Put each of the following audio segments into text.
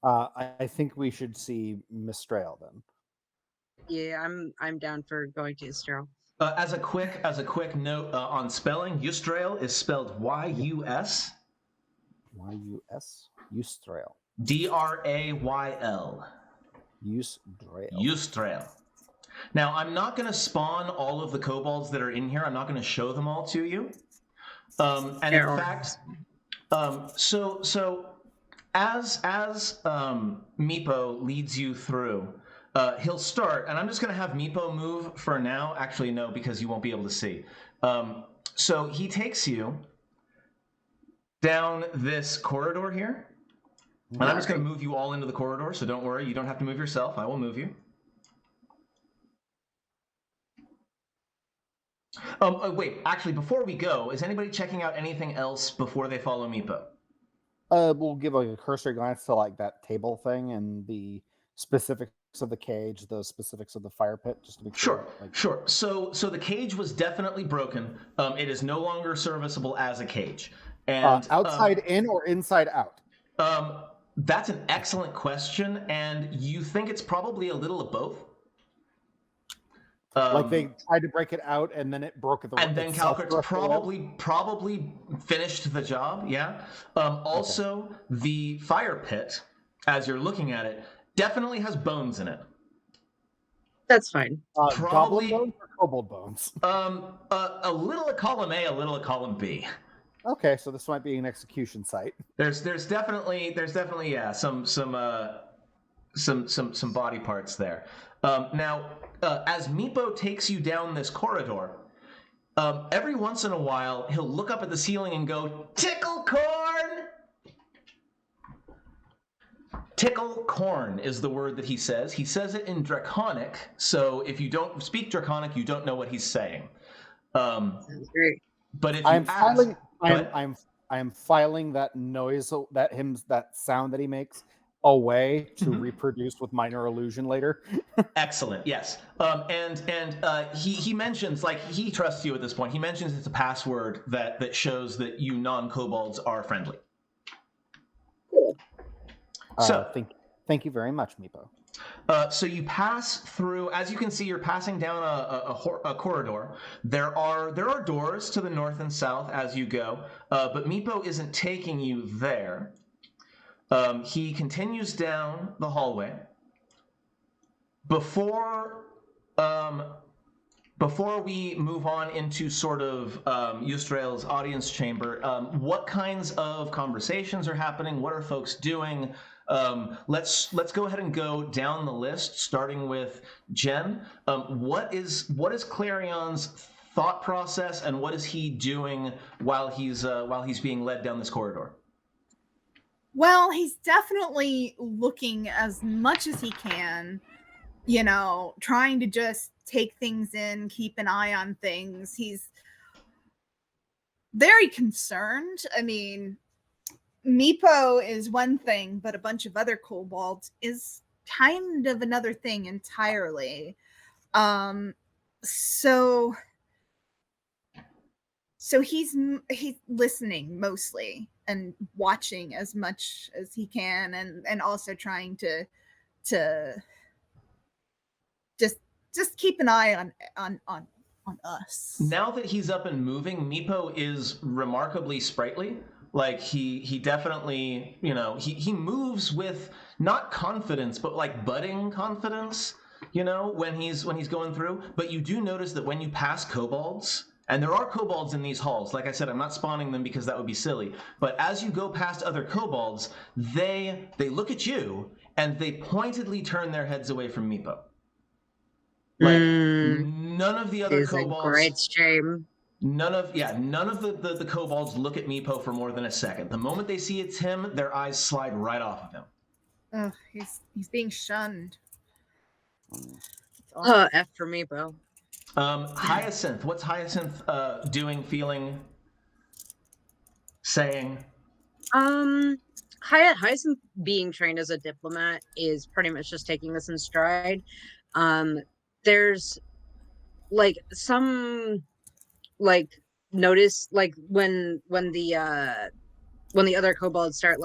I think we should see Mistrail then. Yeah, I'm down for going to Istro. As a quick note on spelling, Yustrail is spelled Yeah. Y-U-S Y-U-S? Ustrail. D-R-A-Y-L. Ustrail. Yustrail. Now, I'm not going to spawn all of the kobolds that are in here. I'm not going to show them all to you. And in fact, so as Meepo leads you through, he'll start, and I'm just going to have Meepo move for now. Actually, no, because you won't be able to see. So he takes you down this corridor here, and I'm just going to move you all into the corridor, so don't worry. You don't have to move yourself. I will move you. Wait, actually, before we go, is anybody checking out anything else before they follow Meepo? We'll give like a cursory glance to like that table thing and the specifics of the cage, the specifics of the fire pit, just to be sure. Sure. So the cage was definitely broken. It is no longer serviceable as a cage. And outside in or inside out? That's an excellent question, and you think it's probably a little of both. Like they tried to break it out, and then it broke at the. And then Calcryx probably finished the job. Yeah. Also, the fire pit, as you're looking at it, definitely has bones in it. That's fine. Goblin bones or kobold bones? A little of column A, a little of column B. Okay, so this might be an execution site. There's definitely yeah some body parts there. Now, as Meepo takes you down this corridor, every once in a while he'll look up at the ceiling and go, "Tickle corn." Tickle corn is the word that he says. He says it in Draconic, so if you don't speak Draconic, you don't know what he's saying. Sounds great. But if you I'm filing that noise, that sound that he makes away to reproduce with minor illusion later. Excellent. Yes. And he mentions, like, he trusts you at this point. He mentions it's a password that shows that you non-kobolds are friendly. Cool. So thank you very much, Meepo. So you pass through. As you can see, you're passing down a corridor. There are doors to the north and south as you go, but Meepo isn't taking you there. He continues down the hallway. Before we move on into sort of Yustrail's audience chamber, what kinds of conversations are happening? What are folks doing? Let's go ahead and go down the list, starting with Jen. What is Clarion's thought process, and what is he doing while he's being led down this corridor? Well, he's definitely looking as much as he can, trying to just take things in, keep an eye on things. He's very concerned. I mean, Meepo is one thing, but a bunch of other kobolds is kind of another thing entirely. So he's listening mostly and watching as much as he can, and also trying to just keep an eye on us. Now that he's up and moving, Meepo is remarkably sprightly. Like he definitely, he moves with not confidence, but like budding confidence, when he's going through. But you do notice that when you pass kobolds, and there are kobolds in these halls. Like I said, I'm not spawning them because that would be silly. But as you go past other kobolds, they look at you and they pointedly turn their heads away from Meepo. Like none of the other kobolds. A great stream. None of the kobolds look at Meepo for more than a second. The moment they see it's him, their eyes slide right off of him. Oh, he's being shunned. F for Meepo. Hyacinth, what's Hyacinth doing, feeling, saying? Hyacinth being trained as a diplomat is pretty much just taking this in stride. There's like some notice when the other kobolds start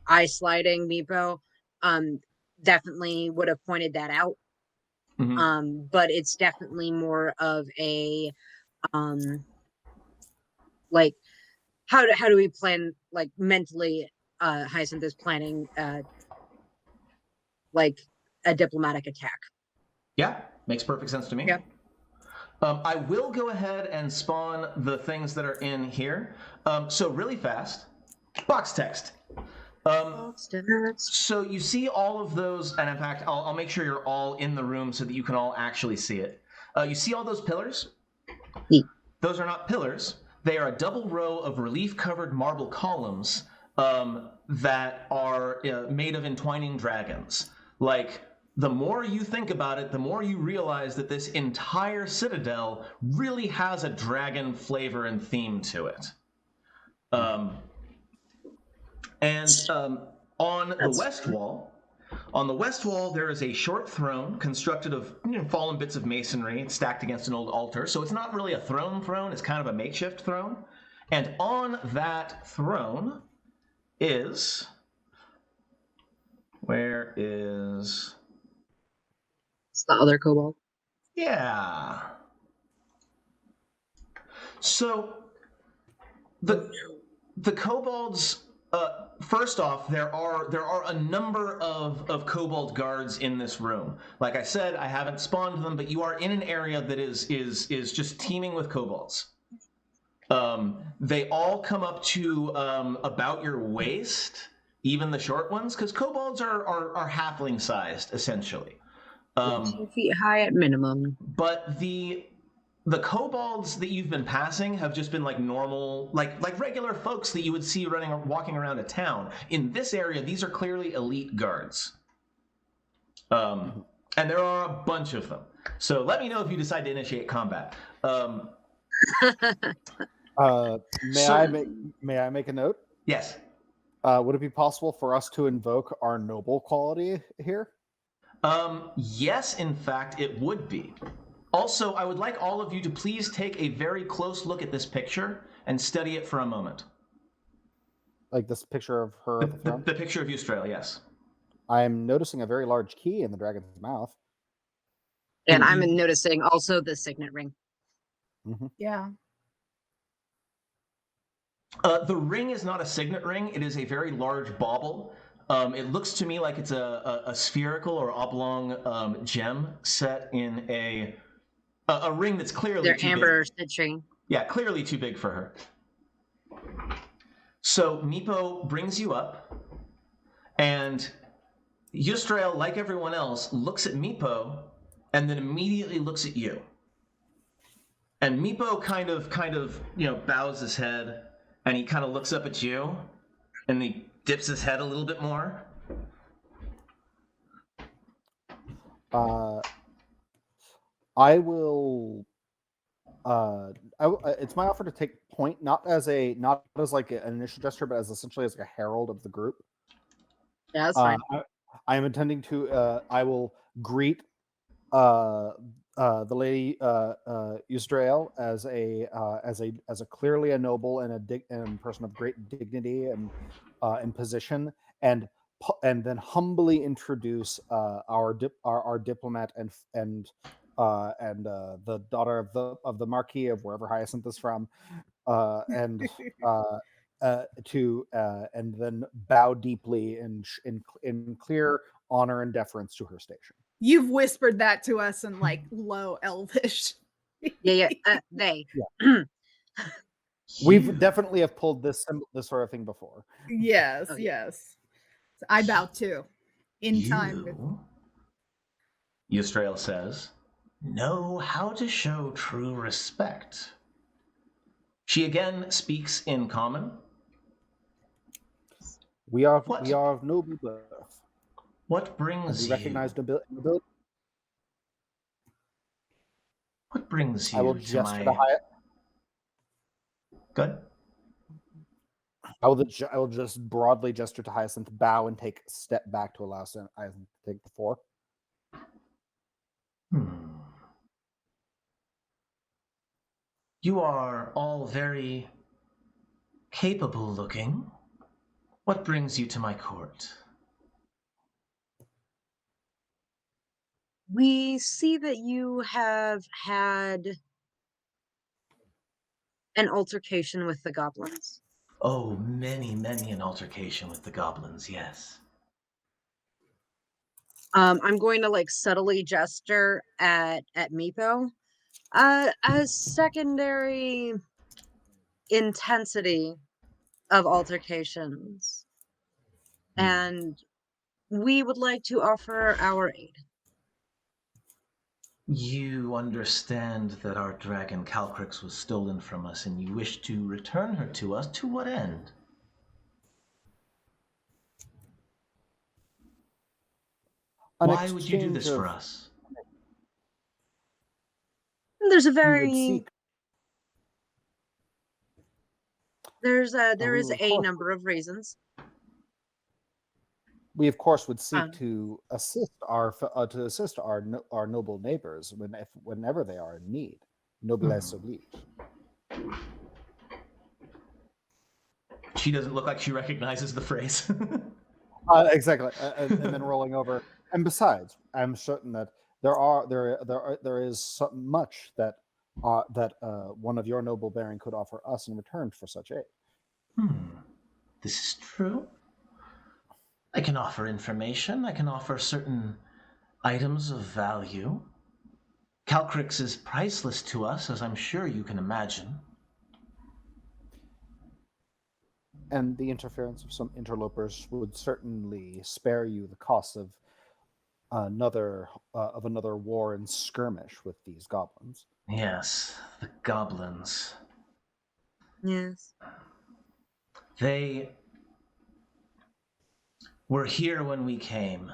eye sliding Meepo, definitely would have pointed that out. But it's definitely more of a like how do we plan, like, mentally, Hyacinth is planning like a diplomatic attack. Yeah, makes perfect sense to me. Yeah. I will go ahead and spawn the things that are in here. So really fast, box text. So you see all of those, and in fact, I'll make sure you're all in the room so that you can all actually see it. You see all those pillars? Those are not pillars. They are a double row of relief-covered marble columns that are made of entwining dragons. Like, the more you think about it, the more you realize that this entire citadel really has a dragon flavor and theme to it. On the west wall, there is a short throne constructed of fallen bits of masonry. It's stacked against an old altar, so it's not really a throne. It's kind of a makeshift throne. And on that throne is... Where is... It's the other kobold. Yeah. So the kobolds. First off, there are a number of kobold guards in this room. Like I said, I haven't spawned them, but you are in an area that is just teeming with kobolds. They all come up to about your waist, even the short ones, because kobolds are halfling sized essentially. 2 feet high at minimum. But the kobolds that you've been passing have just been like normal, like regular folks that you would see walking around a town. In this area, these are clearly elite guards. And there are a bunch of them. So let me know if you decide to initiate combat. May I make a note? Yes. Would it be possible for us to invoke our noble quality here? Yes, in fact, it would be. Also, I would like all of you to please take a very close look at this picture and study it for a moment. Like this picture of her at the front? The picture of Eustrail, yes. I'm noticing a very large key in the dragon's mouth. And I'm noticing also the signet ring. Mm-hmm. Yeah. The ring is not a signet ring. It is a very large bauble. It looks to me like it's a spherical or oblong gem set in a ring that's clearly too amber big. citrine. Yeah, clearly too big for her. So Meepo brings you up, and Eustrail, like everyone else, looks at Meepo and then immediately looks at you. And Meepo kind of bows his head, and he kind of looks up at you, and he dips his head a little bit more. I will. It's my offer to take point, not as like an initial gesture, but as essentially as like a herald of the group. Yeah, that's fine. I am intending to. I will greet the lady Eustrail as a clearly a noble and and person of great dignity and position, and then humbly introduce our diplomat and the daughter of the Marquis of wherever Hyacinth is from, and then bow deeply in clear honor and deference to her station. You've whispered that to us in like low elvish. Yeah. They. Yeah. We've definitely have pulled this sort of thing before. Yes, yes. I bow too. In time. Eustrail says, know how to show true respect. She again speaks in common. We are of noble birth. What brings we you? Recognize nobility. What brings you I will to gesture my... to Hyatt. Good. I will just broadly gesture to Hyacinth, bow, and take a step back to allow Hyacinth to take the floor. You are all very capable looking. What brings you to my court? We see that you have had an altercation with the goblins. Oh, many an altercation with the goblins, yes. I'm going to like subtly gesture at Meepo. A secondary intensity of altercations, and we would like to offer our aid. You understand that our dragon Calcryx was stolen from us, and you wish to return her to us. To what end? An Why would you do exchange this for of- us? There's a we would very seek. there we is would, of a course, number of reasons. we of course would seek Um, to assist our noble neighbors whenever they are in need. Noblesse oblige. She doesn't look like she recognizes the phrase. Exactly, and then rolling over. And besides, I'm certain that there is so much that one of your noble bearing could offer us in return for such aid. This is true. I can offer information. I can offer certain items of value. Calcryx is priceless to us, as I'm sure you can imagine. And the interference of some interlopers would certainly spare you the cost of another war and skirmish with these goblins. Yes, the goblins. yes. They were here when we came,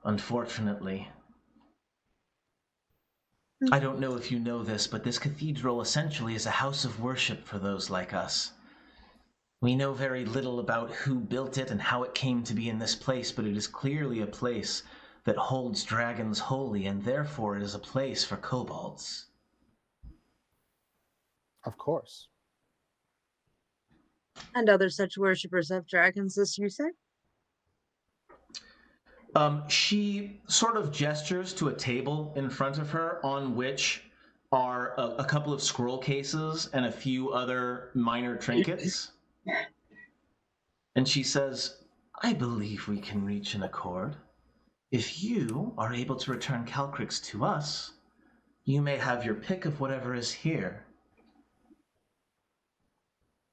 unfortunately. I don't know if you know this, but this cathedral essentially is a house of worship for those like us. We know very little about who built it and how it came to be in this place, but it is clearly a place that holds dragons holy, and therefore it is a place for kobolds. Of course. And other such worshippers of dragons, as you say? She sort of gestures to a table in front of her on which are a couple of scroll cases and a few other minor trinkets. And she says, I believe we can reach an accord. If you are able to return Calcryx to us, you may have your pick of whatever is here.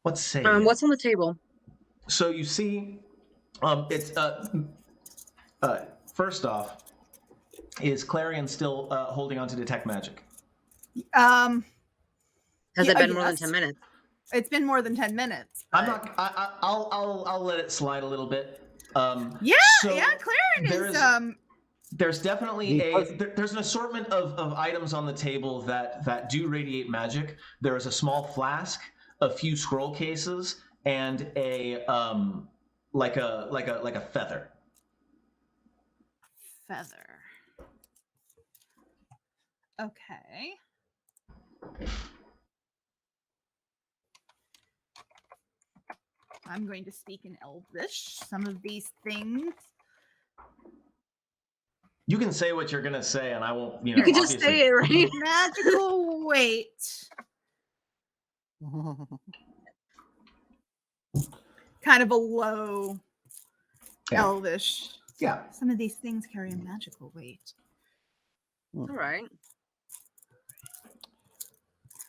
What say you? What's on the table? So you see, it's first off, is Clarion still holding on to detect magic? Has Yeah, it been more than yes. 10 minutes? It's been more than 10 minutes. I'm but- not. I'll let it slide a little bit. Yeah, Clarion is There's definitely there's an assortment of items on the table that do radiate magic. There is a small flask, a few scroll cases, and a like a feather. feather. Okay. I'm going to speak in Elvish. Some of these things. You can say what you're gonna say, and I won't. You could just say it, right? Magical weight. Kind of a low Yeah. Elvish. Yeah. Some of these things carry a magical weight. All right.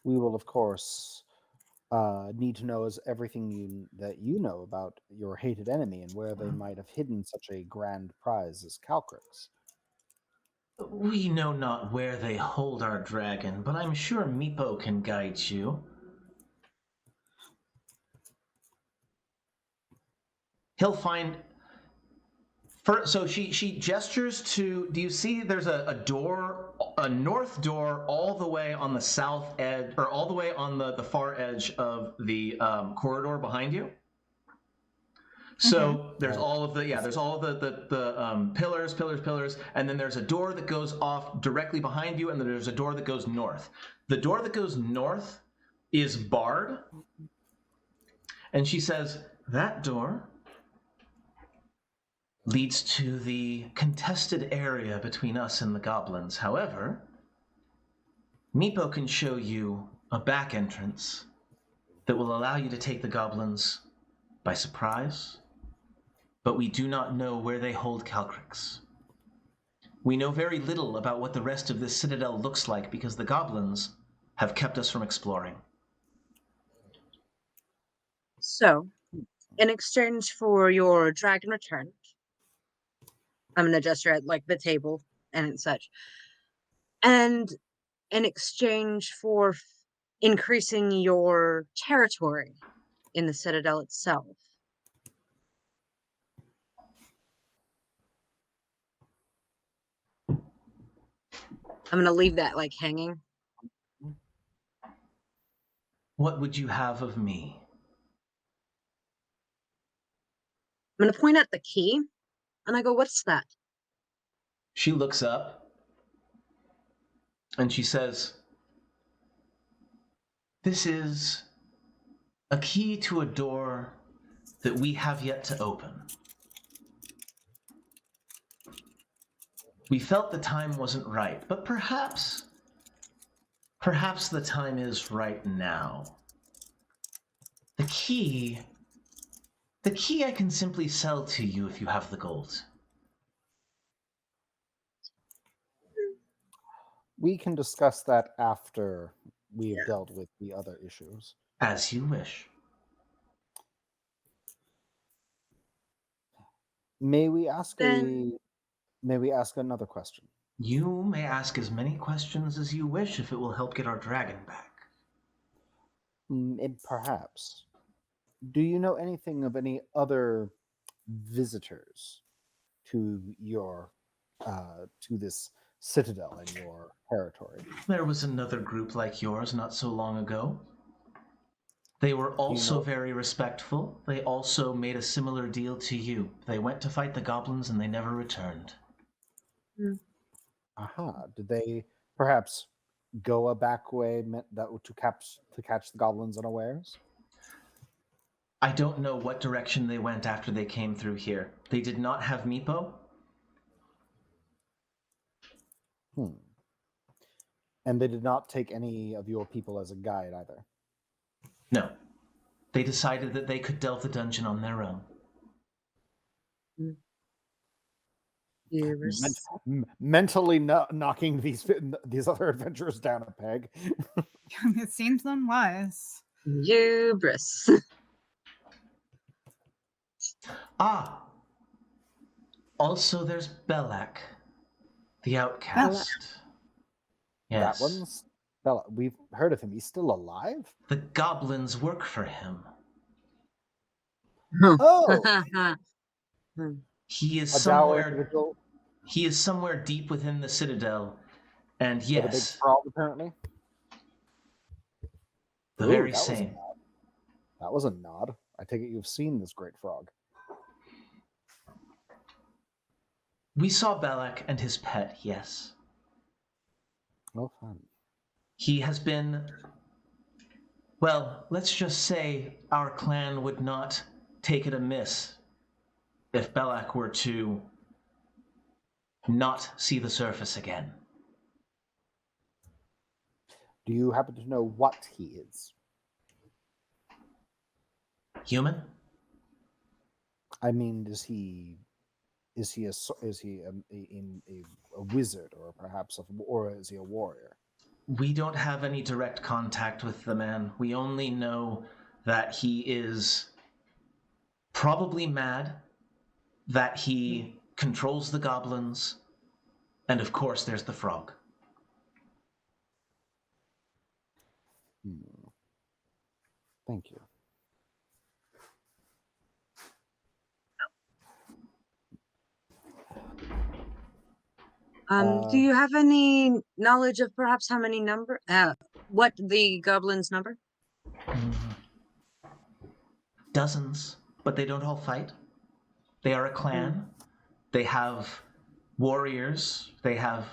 We will, of course, need to know everything that you know about your hated enemy and where they might have hidden such a grand prize as Calcryx. We know not where they hold our dragon, but I'm sure Meepo can guide you. He'll find. So she gestures to. Do you see? There's a door, a north door, all the way on the south edge, or all the way on the far edge of the corridor behind you. So there's all of the pillars, and then there's a door that goes off directly behind you, and then there's a door that goes north. The door that goes north is barred, and she says that door leads to the contested area between us and the goblins. However, Meepo can show you a back entrance that will allow you to take the goblins by surprise, but we do not know where they hold Calcryx. We know very little about what the rest of this citadel looks like because the goblins have kept us from exploring. So, in exchange for your dragon return, I'm going to gesture at like the table and such. And in exchange for increasing your territory in the Citadel itself, I'm going to leave that like hanging. What would you have of me? I'm going to point at the key and I go, "What's that?" She looks up and she says, "This is a key to a door that we have yet to open. We felt the time wasn't right, but perhaps the time is right now. The key I can simply sell to you if you have the gold." We can discuss that after we've dealt with the other issues. As you wish. May we ask Then- another question? You may ask as many questions as you wish if it will help get our dragon back. Perhaps. Do you know anything of any other visitors to your to this citadel in your territory? There was another group like yours not so long ago. They were also very respectful. They also made a similar deal to you. They went to fight the goblins and they never returned. Aha. Did they perhaps go a back way to catch the goblins unawares? I don't know what direction they went after they came through here. They did not have Meepo. And they did not take any of your people as a guide either? No. They decided that they could delve the dungeon on their own. Mentally knocking these other adventurers down a peg. It seems unwise. Hubris. Also there's Belak, the outcast. Yes. That one's Bella. We've heard of him. He's still alive? The goblins work for him. Oh! He is A dour somewhere. individual He is somewhere deep within the Citadel, and with a big yes, frog, apparently. the Ooh, very that was a same. nod. That was a nod. I take it you've seen this great frog. We saw Belak and his pet. Yes, Oh, fun. he has been. Well, let's just say our clan would not take it amiss if Belak were to not see the surface again. Do you happen to know what he is? Human? I mean, is he a wizard, or perhaps or is he a warrior? We don't have any direct contact with the man. We only know that he is probably mad, that he controls the goblins, and of course there's the frog. Thank you. Do you have any knowledge of perhaps how many what the goblins number? Dozens, but they don't all fight. They are a clan. They have warriors. They have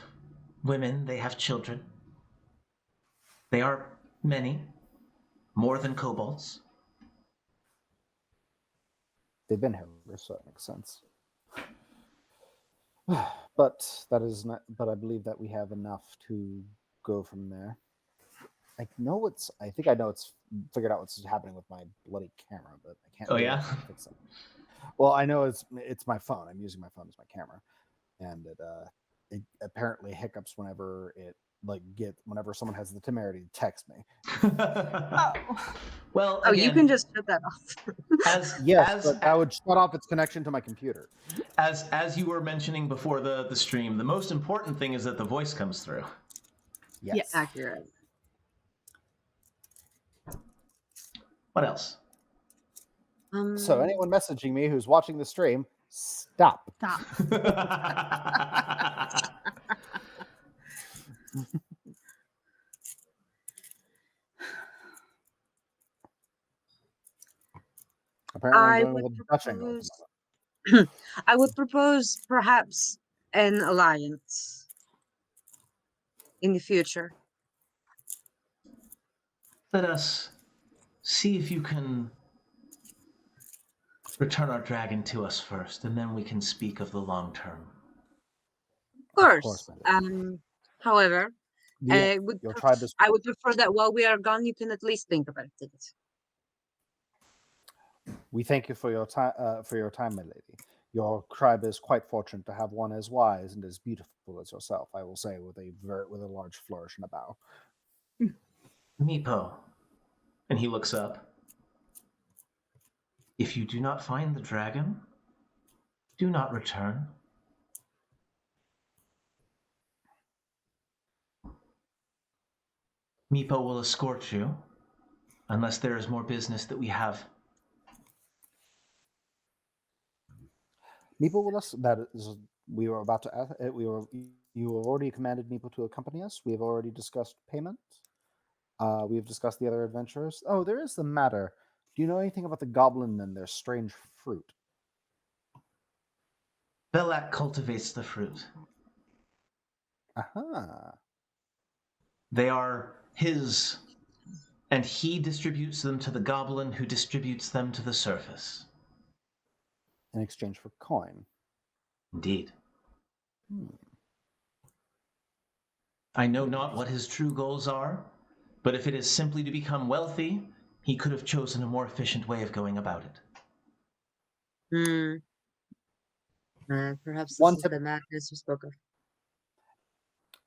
women. They have children. They are many, more than kobolds. They've been here, so that makes sense. But that is not. But I believe that we have enough to go from there. I know it's. I think I know it's figured out what's happening with my bloody camera, but I can't. Oh, really yeah? fix it. Well, I know it's my phone. I'm using my phone as my camera, and it apparently hiccups whenever it whenever someone has the temerity to text me. Oh, Well, Oh, again, you can just shut that off. Yes, but that would shut off its connection to my computer. as you were mentioning before the stream, the most important thing is that the voice comes through. Yes. Yeah. Accurate. What else? So anyone messaging me who's watching the stream, stop. stop. Apparently, I I'm going would with a Dutch angle. propose. I would propose perhaps an alliance in the future. Let us see if you can return our dragon to us first, and then we can speak of the long term. Of course. course, my However, I Your tribe is. would prefer that while we are gone, you can at least think about it. We thank you for your time, my lady. Your tribe is quite fortunate to have one as wise and as beautiful as yourself. I will say, with a large flourish and a bow. Meepo, and he looks up. If you do not find the dragon, do not return. Meepo will escort you, unless there is more business that we have. Meepo will us. That is, we were about to ask. You have already commanded Meepo to accompany us. We have already discussed payment. We have discussed the other adventures. Oh, there is the matter. Do you know anything about the goblin and their strange fruit? Belak cultivates the fruit. Aha. They are his, and he distributes them to the goblin, who distributes them to the surface. In exchange for coin. Indeed. I know not what his true goals are, but if it is simply to become wealthy, he could have chosen a more efficient way of going about it. Perhaps One this is tip- the madness you spoke of.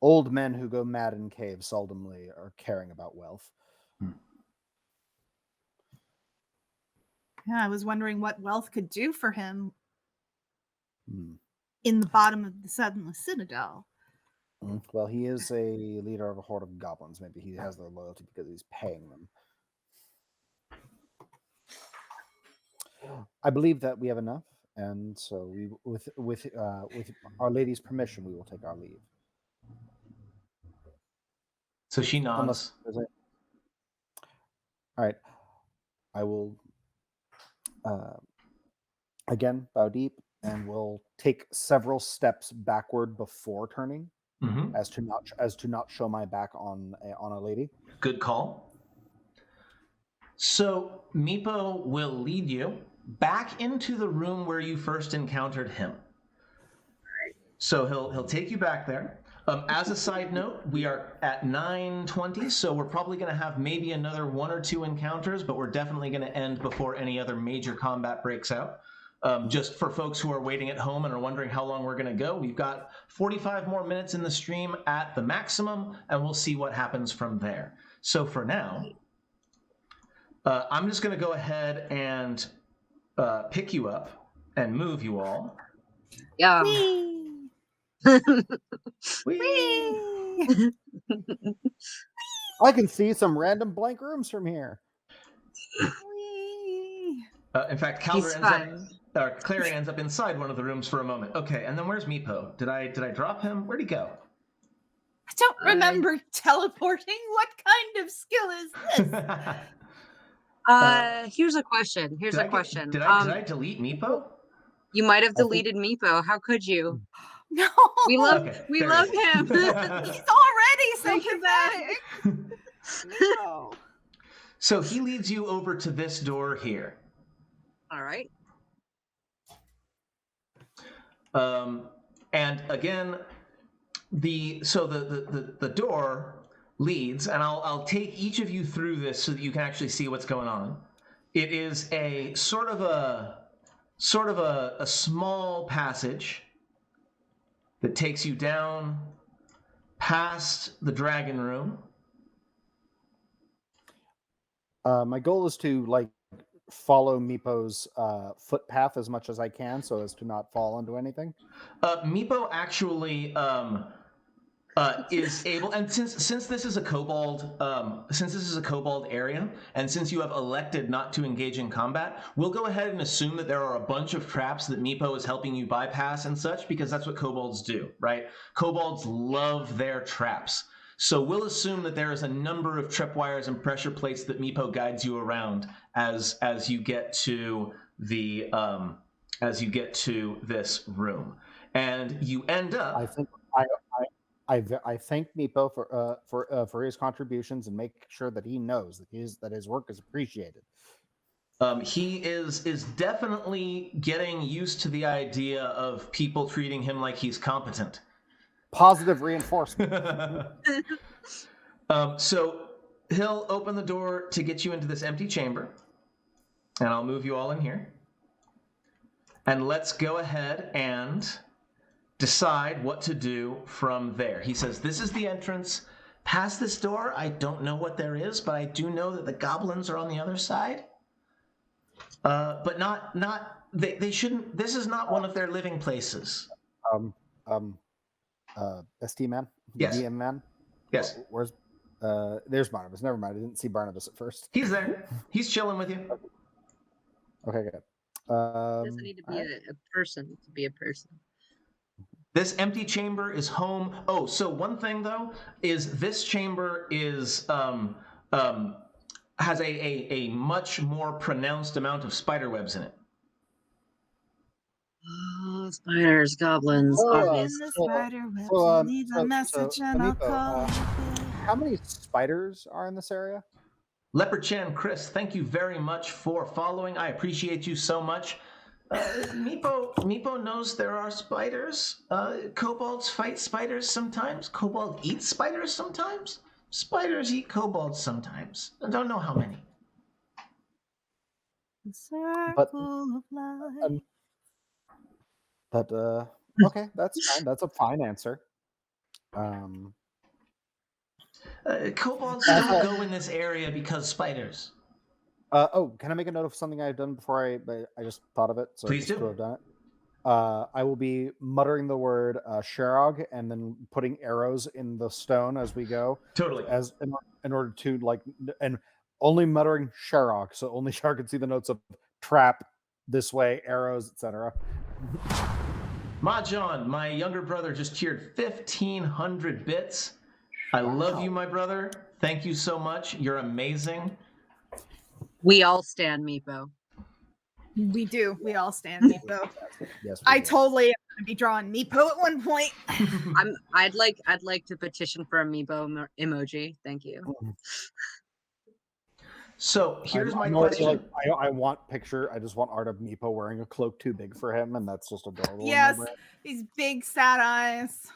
Old men who go mad in caves seldomly are caring about wealth. Yeah, I was wondering what wealth could do for him in the bottom of the Sunless Citadel. Well, he is a leader of a horde of goblins. Maybe he has their loyalty because he's paying them. I believe that we have enough, and so we, with Our Lady's permission, we will take our leave. So she nods. All right, I will again bow deep, and we'll take several steps backward before turning, as to not show my back on a lady. Good call. So Meepo will lead you back into the room where you first encountered him. So he'll take you back there. As a side note, we are at 9:20, so we're probably going to have maybe another 1 or 2 encounters, but we're definitely going to end before any other major combat breaks out. Just for folks who are waiting at home and are wondering how long we're going to go, we've got 45 more minutes in the stream at the maximum, and we'll see what happens from there. So for now, I'm just going to go ahead and pick you up and move you all. Yeah. Whee! I can see some random blank rooms from here. Whee! In fact, Clary ends up inside one of the rooms for a moment. Okay, and then where's Meepo? Did I drop him? Where'd he go? I don't remember teleporting. What kind of skill is this? Here's a question. Did I delete Meepo? You might have deleted Meepo. How could you? No, We love Okay, we there love it is. him. he's already so Look at that. pathetic. No. So he leads you over to this door here. All right. And again, the door leads, and I'll take each of you through this so that you can actually see what's going on. It is a sort of a small passage that takes you down past the dragon room. My goal is to like follow Meepo's footpath as much as I can, so as to not fall into anything. Meepo actually is able, and since this is a kobold, area, and since you have elected not to engage in combat, we'll go ahead and assume that there are a bunch of traps that Meepo is helping you bypass and such, because that's what kobolds do, right? Kobolds love their traps. So we'll assume that there is a number of tripwires and pressure plates that Meepo guides you around as you get to the this room, and you end up. I thank Meepo for his contributions and make sure that he knows that his work is appreciated. He is definitely getting used to the idea of people treating him like he's competent. Positive reinforcement. So he'll open the door to get you into this empty chamber, and I'll move you all in here. And let's go ahead and decide what to do from there. He says, this is the entrance. Past this door, I don't know what there is, but I do know that the goblins are on the other side. But they shouldn't, this is not one of their living places. ST man? Yes. DM man? Yes. Where's, there's Barnabas. Never mind. I didn't see Barnabas at first. He's there. He's chilling with you. Okay, good. Doesn't need to be a person to be a person. This empty chamber is home. Oh, so one thing though is this chamber is has a much more pronounced amount of spider webs in it. Oh, spiders, goblins, obvious. How many spiders are in this area? Leprechaun Chris, thank you very much for following. I appreciate you so much. Meepo knows there are spiders. Kobolds fight spiders sometimes. Kobold eats spiders sometimes. Spiders eat kobolds sometimes. I don't know how many. But okay, that's fine. That's a fine answer. Kobolds don't go in this area because spiders. Oh, can I make a note of something I've done before I just thought of it? So Please do. To have done it. I will be muttering the word Sherog and then putting arrows in the stone as we go. Totally. As in order to like, and only muttering Sherog, so only Sherog can see the notes of trap, this way, arrows, etc. Mahjong, my younger brother, just cheered 1,500 bits. I love you, my brother. Thank you so much. You're amazing. We all stand Meepo. We do. We all stand Meepo. Yes, I totally am going to be drawing Meepo at one point. I'd like to petition for a Meepo emoji. Thank you. So here's my question. I want picture. I just want art of Meepo wearing a cloak too big for him, and that's just adorable. Yes, these big sad eyes.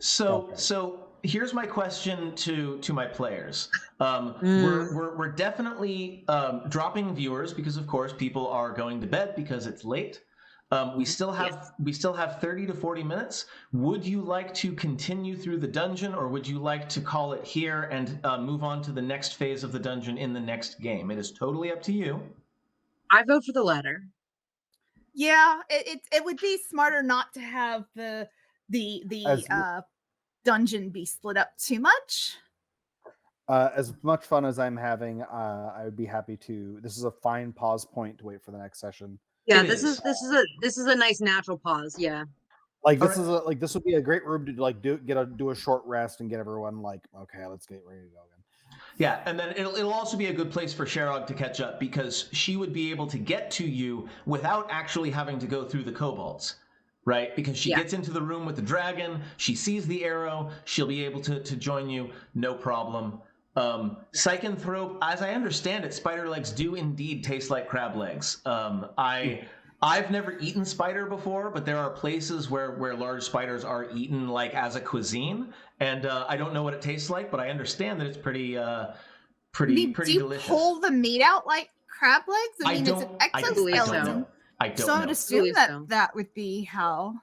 So here's my question to my players. We're definitely dropping viewers because of course people are going to bed because it's late. We still have 30 to 40 minutes. Would you like to continue through the dungeon, or would you like to call it here and move on to the next phase of the dungeon in the next game? It is totally up to you. I vote for the latter. Yeah, it would be smarter not to have the dungeon be split up too much. As much fun as I'm having, I would be happy to. This is a fine pause point to wait for the next session. Yeah, this is a nice natural pause. Yeah, like this is this would be a great room to like do a short rest and get everyone like, okay, let's get ready to go again. Yeah, and then it'll also be a good place for Sherog to catch up because she would be able to get to you without actually having to go through the kobolds. Right, because she gets into the room with the dragon, she sees the arrow, she'll be able to join you, no problem. Psychonthrope, as I understand it, spider legs do indeed taste like crab legs. I I've never eaten spider before, but there are places where large spiders are eaten like as a cuisine, and I don't know what it tastes like, but I understand that it's pretty I mean, do you delicious. pull the meat out like crab legs? I mean, it's an I don't exoskeleton. know. I don't So I know. would assume Believe that so. that would be how.